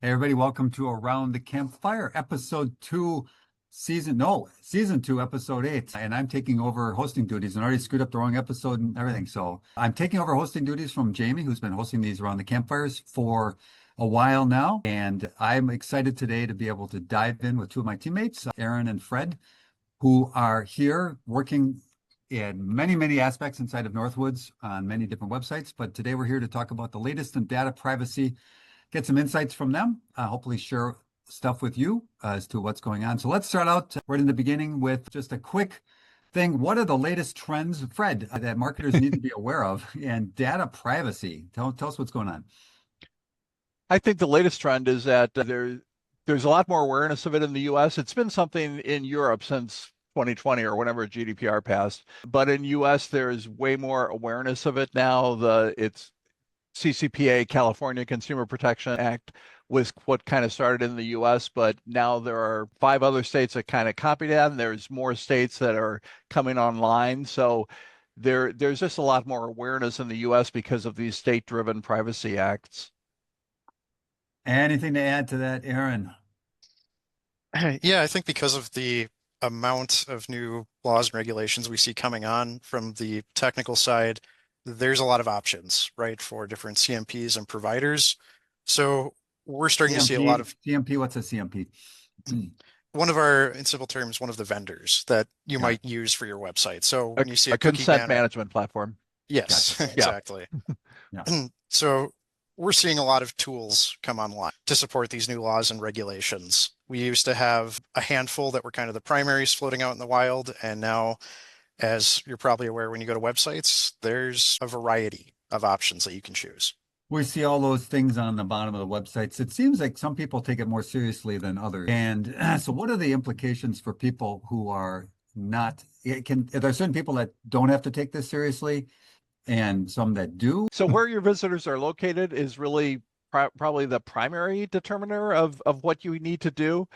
Hey everybody, welcome to Around the Campfire, season two, episode 8. And I'm taking over hosting duties and already screwed up the wrong episode and everything. So I'm taking over hosting duties from Jamie, who's been hosting these Around the Campfires for a while now. And I'm excited today to be able to dive in with two of my teammates, Aaron and Fred, who are here working in many, many aspects inside of Northwoods on many different websites. But today we're here to talk about the latest in data privacy, get some insights from them, hopefully share stuff with you as to what's going on. So let's start out right in the beginning with just a quick thing. What are the latest trends, Fred, that marketers need to be aware of in data privacy? Tell us what's going on. I think the latest trend is that there's a lot more awareness of it in the US. It's been something in Europe since 2020 or whenever GDPR passed, but in US there's way more awareness of it now. It's CCPA, California Consumer Protection Act, was what kind of started in the US, but now there are 5 other states that kind of copied that, and there's more states that are coming online. So there's just a lot more awareness in the US because of these state-driven privacy acts. Anything to add to that, Aaron? Yeah, I think because of the amount of new laws and regulations we see coming on from the technical side, there's a lot of options, right, for different CMPs and providers. So we're starting to see a lot of CMP. What's a CMP? one of our, in simple terms, one of the vendors that you might use for your website. So when you see a cookie consent banner, management platform. yes, Gotcha. exactly. Yeah. So we're seeing a lot of tools come online to support these new laws and regulations. We used to have a handful that were kind of the primaries floating out in the wild, and now, as you're probably aware, when you go to websites, there's a variety of options that you can choose. We see all those things on the bottom of the websites. It seems like some people take it more seriously than others. And so what are the implications for people who are not, are there certain people that don't have to take this seriously and some that do? So where your visitors are located is really probably the primary determiner of what you need to do.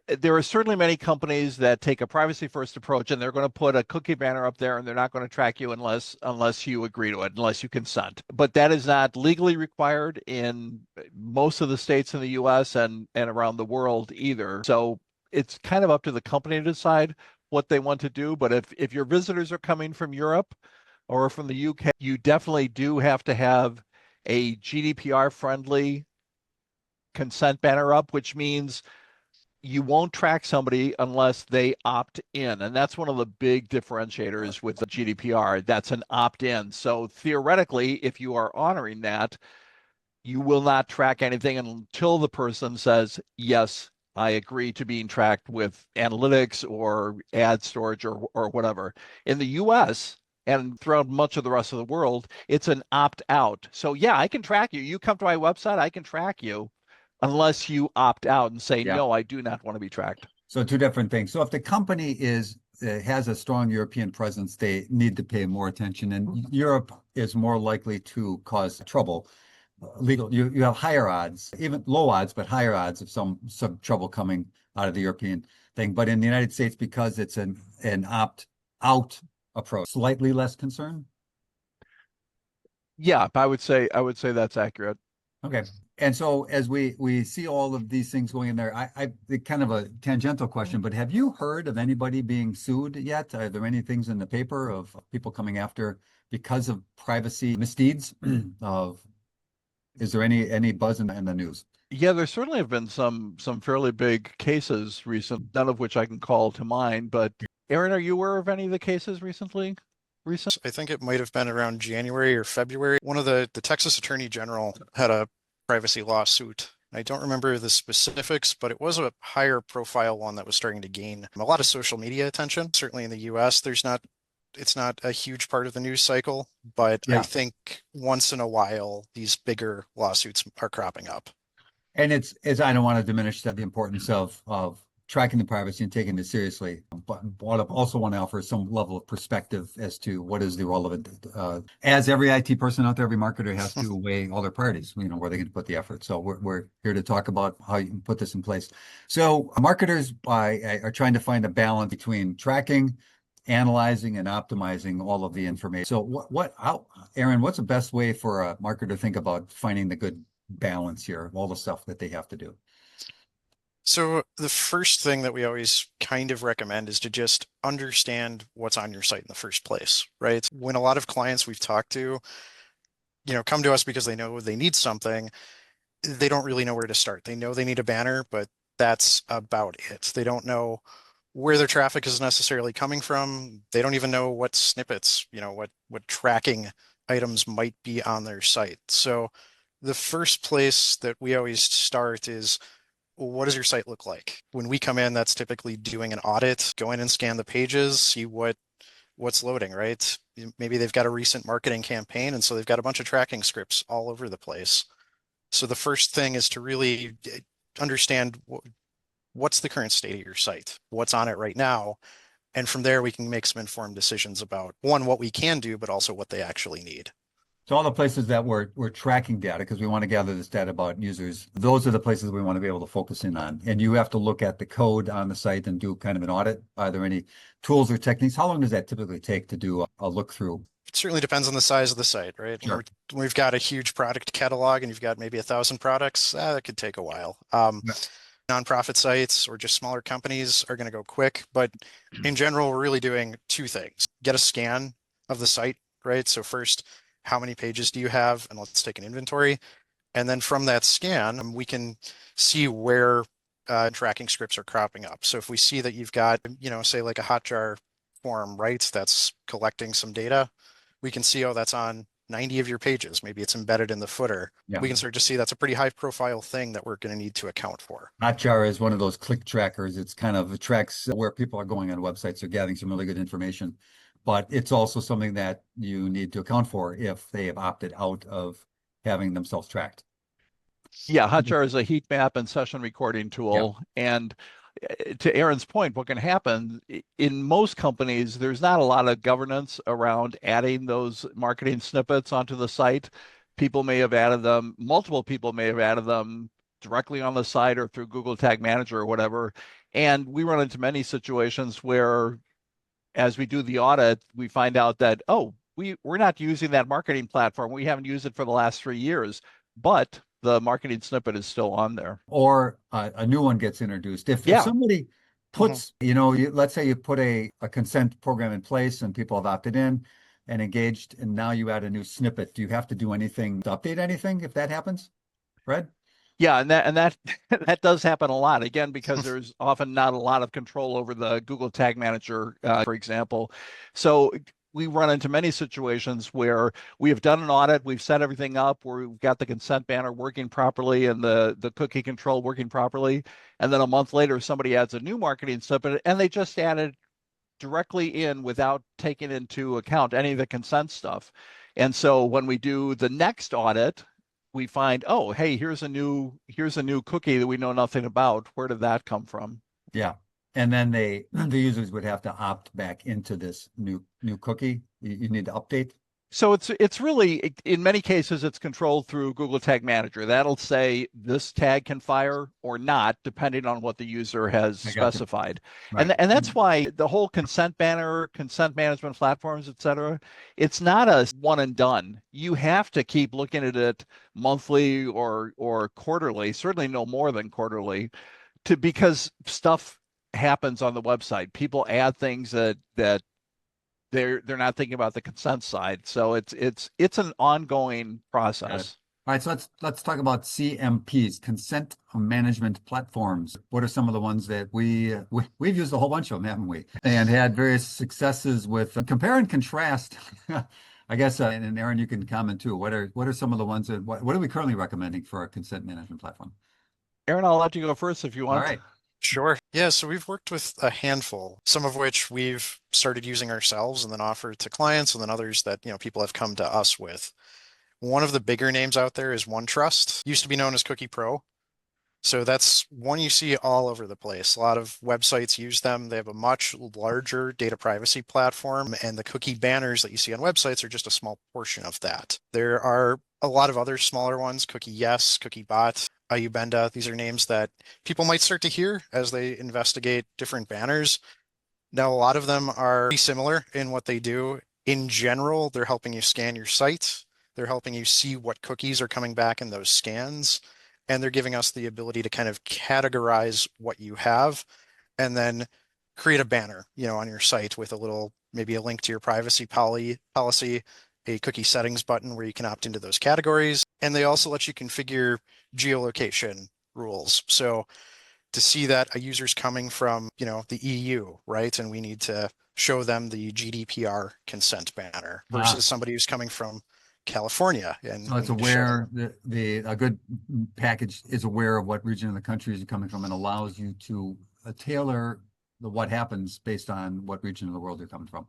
There are certainly many companies that take a privacy first approach, and they're going to put a cookie banner up there, and they're not going to track you unless you agree to it, unless you consent. But that is not legally required in most of the states in the US and around the world either. So it's kind of up to the company to decide what they want to do. But if your visitors are coming from Europe or from the UK, you definitely do have to have a GDPR friendly consent banner up, which means you won't track somebody unless they opt in. And that's one of the big differentiators with the GDPR. That's an opt-in. So theoretically, if you are honoring that, you will not track anything until the person says, yes, I agree to being tracked with analytics or ad storage or whatever. In the US and throughout much of the rest of the world, it's an opt-out. So yeah, I can track you. You come to my website, I can track you unless you opt out and say, no, I do not want to be tracked. So two different things. So if the company has a strong European presence, they need to pay more attention, and Europe is more likely to cause trouble. You have higher odds, even low odds, but higher odds of some trouble coming out of the European thing. But in the United States, because it's an opt-out approach, slightly less concern. Yeah, I would say that's accurate. Okay. And so as we see all of these things going in there, I kind of a tangential question, but have you heard of anybody being sued yet? Are there any things in the paper of people coming after because of privacy misdeeds is there any buzz in the news? Yeah, there certainly have been some fairly big cases recent, none of which I can call to mind, but Aaron, are you aware of any of the cases recently? I think it might have been around January or February. One of the Texas Attorney General had a privacy lawsuit. I don't remember the specifics, but it was a higher profile one that was starting to gain a lot of social media attention. Certainly in the US, it's not a huge part of the news cycle, but I think once in a while, these bigger lawsuits are cropping up. And I don't want to diminish the importance of tracking the privacy and taking it seriously, but I also want to offer some level of perspective as to what is the relevant. As every IT person out there, every marketer has to weigh all their priorities, where they can put the effort. So we're here to talk about how you can put this in place. So marketers are trying to find a balance between tracking, analyzing, and optimizing all of the information. So Aaron, what's the best way for a marketer to think about finding the good balance here of all the stuff that they have to do? So the first thing that we always kind of recommend is to just understand what's on your site in the first place, right? When a lot of clients we've talked to, come to us because they know they need something, they don't really know where to start. They know they need a banner, but that's about it. They don't know where their traffic is necessarily coming from. They don't even know what snippets, what tracking items might be on their site. So the first place that we always start is, what does your site look like? When we come in, that's typically doing an audit, go in and scan the pages, see what's loading, right? Maybe they've got a recent marketing campaign, and so they've got a bunch of tracking scripts all over the place. So the first thing is to really understand what's the current state of your site, what's on it right now. And from there, we can make some informed decisions about, one, what we can do, but also what they actually need. So all the places that we're tracking data, because we want to gather this data about users, those are the places we want to be able to focus in on. And you have to look at the code on the site and do kind of an audit. Are there any tools or techniques? How long does that typically take to do a look through? It certainly depends on the size of the site, right? Sure. When we've got a huge product catalog and you've got maybe 1,000 products, that could take a while. Yeah. Nonprofit sites or just smaller companies are going to go quick, but in general, we're really doing two things. Get a scan of the site, right? So first, how many pages do you have? And let's take an inventory. And then from that scan, we can see where tracking scripts are cropping up. So if we see that you've got, say like a Hotjar form, right? That's collecting some data. We can see, oh, that's on 90 of your pages. Maybe it's embedded in the footer. Yeah. We can start to see that's a pretty high profile thing that we're going to need to account for. Hotjar is one of those click trackers. It tracks where people are going on websites. So gathering some really good information, but it's also something that you need to account for if they have opted out of having themselves tracked. Yeah, Hotjar is a heat map and session recording tool. And to Aaron's point, what can happen in most companies, there's not a lot of governance around adding those marketing snippets onto the site. People may have added them, multiple people may have added them directly on the site or through Google Tag Manager or whatever. And we run into many situations where, as we do the audit, we find out that, oh, we're not using that marketing platform. We haven't used it for the last 3 years, but the marketing snippet is still on there. Or a new one gets introduced. If somebody puts, let's say you put a consent program in place and people have opted in and engaged, and now you add a new snippet, do you have to do anything to update anything if that happens, Fred? Yeah, and that that does happen a lot. Again, because there's often not a lot of control over the Google Tag Manager, for example. So we run into many situations where we have done an audit, we've set everything up, where we've got the consent banner working properly and the cookie control working properly. And then a month later, somebody adds a new marketing snippet and they just added directly in without taking into account any of the consent stuff. And so when we do the next audit, we find, oh, hey, here's a new cookie that we know nothing about. Where did that come from? Yeah. And then the users would have to opt back into this new cookie. You need to update. So it's really, in many cases, it's controlled through Google Tag Manager. That'll say this tag can fire or not, depending on what the user has specified. Right. And that's why the whole consent banner, consent management platforms, et cetera, it's not a one and done. You have to keep looking at it monthly or quarterly, certainly no more than quarterly, because stuff happens on the website. People add things that they're not thinking about the consent side. So it's an ongoing process. All right, so let's talk about CMPs, consent management platforms. What are some of the ones that we've used a whole bunch of them, haven't we? And had various successes with compare and contrast. I guess, and Aaron, you can comment too. What are some of the ones that what are we currently recommending for a consent management platform? Aaron, I'll let you go first if you want. All right. Sure. Yeah, so we've worked with a handful, some of which we've started using ourselves and then offered to clients, and then others that, people have come to us with. One of the bigger names out there is OneTrust, used to be known as Cookie Pro. So that's one you see all over the place. A lot of websites use them. They have a much larger data privacy platform, and the cookie banners that you see on websites are just a small portion of that. There are a lot of other smaller ones, Cookie Yes, Cookie Bot, Ayubenda. These are names that people might start to hear as they investigate different banners. Now, a lot of them are pretty similar in what they do. In general, they're helping you scan your site. They're helping you see what cookies are coming back in those scans. And they're giving us the ability to kind of categorize what you have and then create a banner, on your site with maybe a link to your privacy policy, a cookie settings button where you can opt into those categories. And they also let you configure geolocation rules. So to see that a user's coming from, the EU, right? And we need to show them the GDPR consent banner versus somebody who's coming from California. And so it's aware a good package is aware of what region of the country is coming from and allows you to tailor what happens based on what region of the world you're coming from.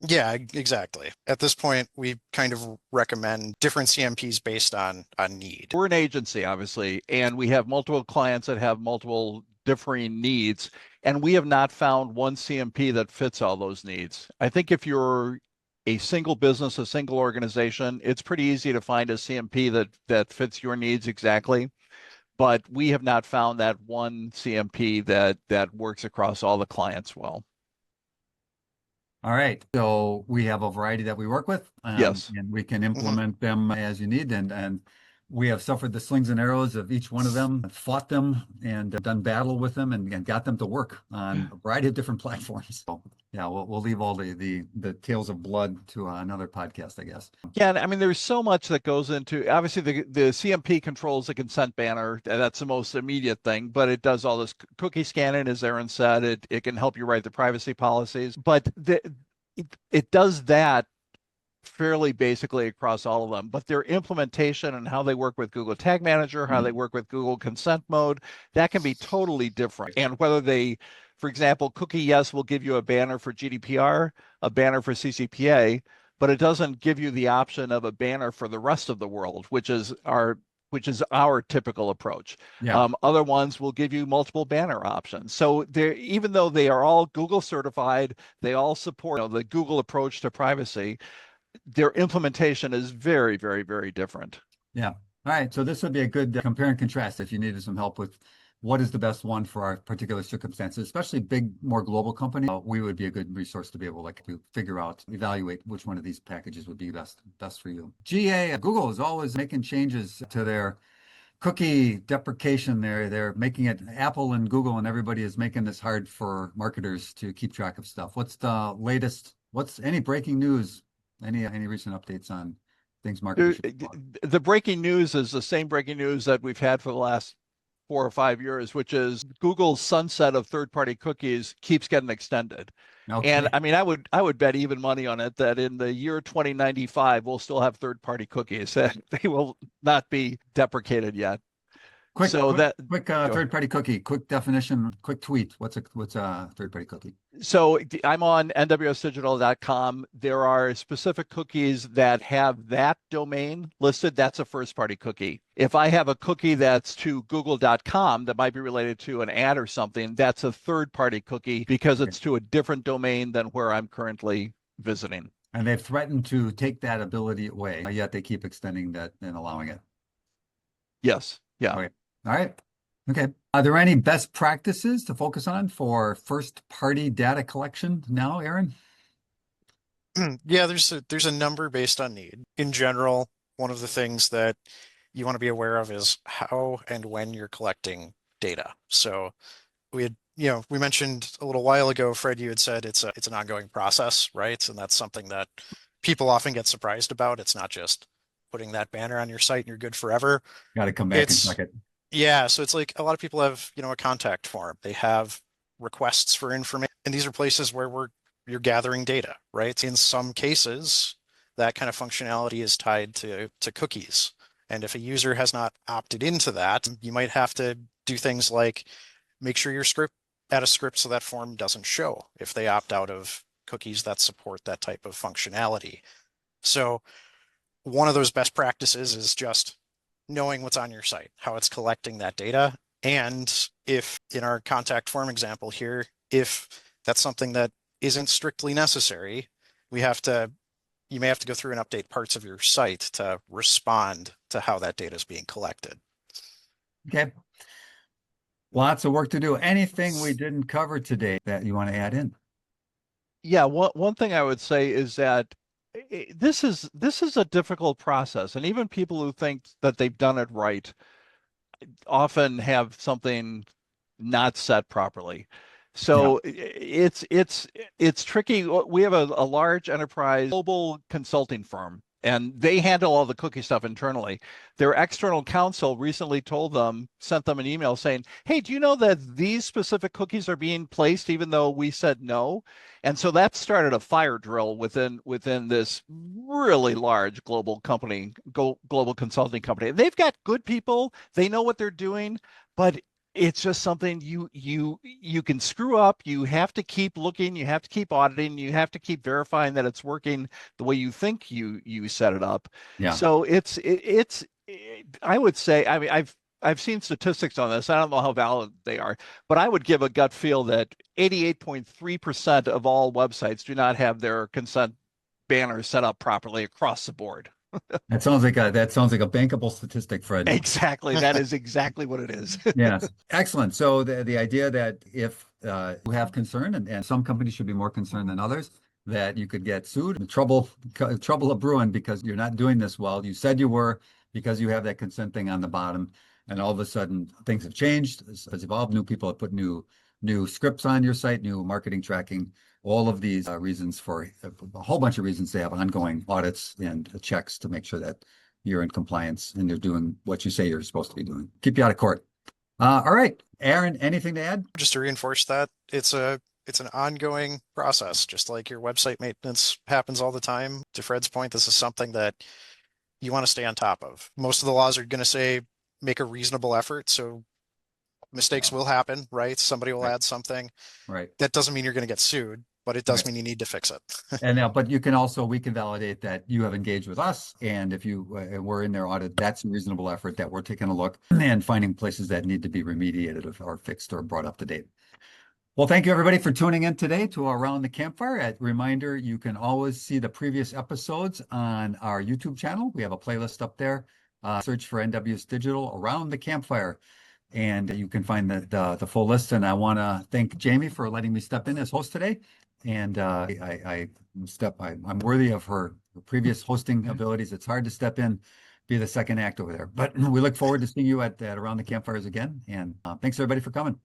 Yeah, exactly. At this point, we kind of recommend different CMPs based on need. We're an agency, obviously, and we have multiple clients that have multiple differing needs, and we have not found one CMP that fits all those needs. I think if you're a single business, a single organization, it's pretty easy to find a CMP that fits your needs exactly. But we have not found that one CMP that works across all the clients well. All right. So we have a variety that we work with. Yes. And we can implement them as you need. And we have suffered the slings and arrows of each one of them, fought them, and done battle with them and got them to work on a variety of different platforms. So yeah, we'll leave all the tales of blood to another podcast, I guess. Yeah, I mean, there's so much that goes into, obviously the CMP controls the consent banner. That's the most immediate thing, but it does all this cookie scanning, as Aaron said. It can help you write the privacy policies, but it does that fairly basically across all of them, but their implementation and how they work with Google Tag Manager, how they work with Google Consent Mode, that can be totally different. And whether they, for example, Cookie Yes will give you a banner for GDPR, a banner for CCPA, but it doesn't give you the option of a banner for the rest of the world, which is our typical approach. Yeah. Other ones will give you multiple banner options. So even though they are all Google certified, they all support the Google approach to privacy, their implementation is very, very, very different. Yeah. All right. So this would be a good compare and contrast if you needed some help with what is the best one for our particular circumstances, especially big, more global companies. We would be a good resource to be able to figure out, evaluate which one of these packages would be best for you. GA, Google is always making changes to their cookie deprecation. They're making it, Apple and Google and everybody is making this hard for marketers to keep track of stuff. What's the latest? What's any breaking news? Any recent updates on things marketers? The breaking news is the same breaking news that we've had for the last 4 or 5 years, which is Google's sunset of third-party cookies keeps getting extended. Okay. And I mean, I would bet even money on it that in the year 2095, we'll still have third-party cookies. They will not be deprecated yet. Quick third-party cookie, quick definition, quick tweet. What's a third-party cookie? So I'm on nwsdigital.com. There are specific cookies that have that domain listed. That's a first-party cookie. If I have a cookie that's to google.com that might be related to an ad or something, that's a third-party cookie because it's to a different domain than where I'm currently visiting. And they've threatened to take that ability away, yet they keep extending that and allowing it. Yes. Yeah. Okay. All right. Okay. Are there any best practices to focus on for first-party data collection now, Aaron? Yeah, there's a number based on need. In general, one of the things that you want to be aware of is how and when you're collecting data. So we mentioned a little while ago, Fred, you had said it's an ongoing process, right? And that's something that people often get surprised about. It's not just putting that banner on your site and you're good forever. Got to come back and check it. Yeah, so it's like a lot of people have, a contact form. They have requests for information, and these are places where you're gathering data, right? In some cases, that kind of functionality is tied to cookies. And if a user has not opted into that, you might have to do things like make sure add a script so that form doesn't show if they opt out of cookies that support that type of functionality. So one of those best practices is just knowing what's on your site, how it's collecting that data. And if in our contact form example here, if that's something that isn't strictly necessary, you may have to go through and update parts of your site to respond to how that data is being collected. Okay. Lots of work to do. Anything we didn't cover today that you want to add in? Yeah, one thing I would say is that this is a difficult process, and even people who think that they've done it right often have something not set properly. So it's tricky. We have a large enterprise global consulting firm, and they handle all the cookie stuff internally. Their external counsel recently sent them an email saying, "Hey, do you know that these specific cookies are being placed even though we said no?" And so that started a fire drill within this really large global company, global consulting company. And they've got good people. They know what they're doing, but it's just something you can screw up. You have to keep looking, you have to keep auditing, you have to keep verifying that it's working the way you think you set it up. Yeah. So I would say, I mean, I've seen statistics on this. I don't know how valid they are, but I would give a gut feel that 88.3% of all websites do not have their consent banner set up properly across the board. That sounds like a bankable statistic, Fred. Exactly. That is exactly what it is. Yes. Excellent. So the idea that if you have concern, and some companies should be more concerned than others, that you could get sued, trouble of brewing because you're not doing this well. You said you were because you have that consent thing on the bottom, and all of a sudden things have changed, has evolved. New people have put new scripts on your site, new marketing tracking. All of these reasons for a whole bunch of reasons to have ongoing audits and checks to make sure that you're in compliance and you're doing what you say you're supposed to be doing. Keep you out of court. All right, Aaron, anything to add? Just to reinforce that, it's an ongoing process, just like your website maintenance happens all the time. To Fred's point, this is something that you want to stay on top of. Most of the laws are going to say make a reasonable effort, so mistakes will happen, right? Somebody will add something. Right. That doesn't mean you're going to get sued, but it does mean you need to fix it. And but we can validate that you have engaged with us, and if you were in their audit, that's a reasonable effort that we're taking a look and finding places that need to be remediated or fixed or brought up to date. Well, thank you everybody for tuning in today to Around the Campfire. A reminder, you can always see the previous episodes on our YouTube channel. We have a playlist up there. Search for NWS Digital Around the Campfire, and you can find the full list. And I want to thank Jamie for letting me step in as host today. And I'm worthy of her previous hosting abilities. It's hard to step in, be the second act over there. But we look forward to seeing you at Around the Campfires again. And thanks everybody for coming.